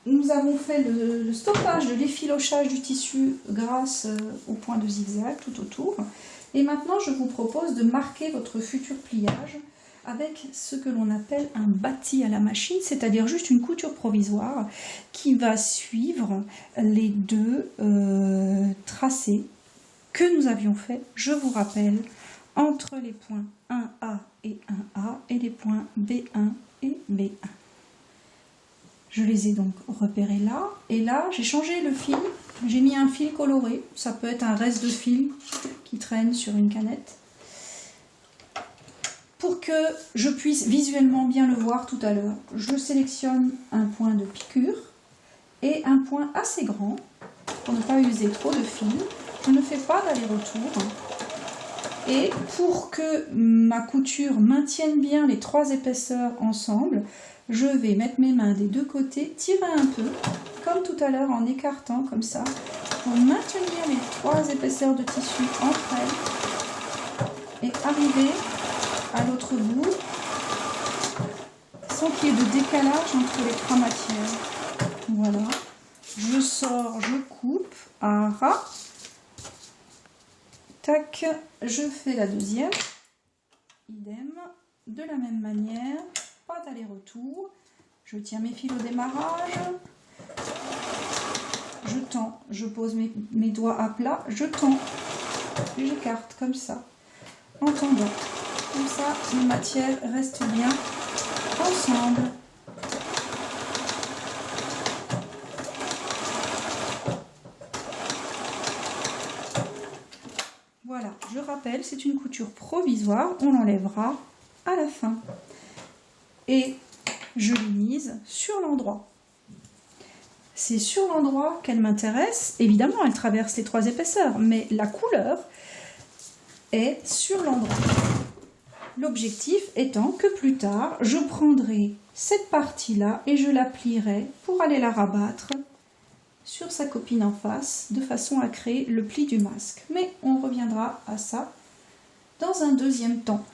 nous avons fait le stoppage de l'effilochage du tissu grâce au point de zigzag tout autour. Et maintenant, je vous propose de marquer votre futur pliage avec ce que l'on appelle un bâti à la machine, c'est-à-dire juste une couture provisoire qui va suivre les deux tracés que nous avions fait, je vous rappelle, entre les points 1A et 1A et les points B1 et B1. Je les ai donc repérés là, et là j'ai changé le fil, j'ai mis un fil coloré, ça peut être un reste de fil qui traîne sur une canette, pour que je puisse visuellement bien le voir tout à l'heure. Je sélectionne un point de piqûre et un point assez grand, pour ne pas user trop de fil, je ne fais pas d'aller-retour, et pour que ma couture maintienne bien les trois épaisseurs ensemble, je vais mettre mes mains des deux côtés, tirer un peu, comme tout à l'heure en écartant comme ça, pour maintenir les trois épaisseurs de tissu entre elles et arriver à l'autre bout sans qu'il y ait de décalage entre les trois matières. Voilà, je sors, je coupe à ras, tac, je fais la deuxième, idem, de la même manière. Pas d'aller-retour, je tiens mes fils au démarrage, je tends, je pose mes doigts à plat, je tends, j'écarte comme ça, en tendant, comme ça les matières restent bien ensemble. Voilà, je rappelle, c'est une couture provisoire, on l'enlèvera à la fin. Et je l'unise sur l'endroit. C'est sur l'endroit qu'elle m'intéresse. Évidemment, elle traverse les trois épaisseurs, mais la couleur est sur l'endroit. L'objectif étant que plus tard, je prendrai cette partie-là et je la plierai pour aller la rabattre sur sa copine en face, de façon à créer le pli du masque. Mais on reviendra à ça dans un deuxième temps.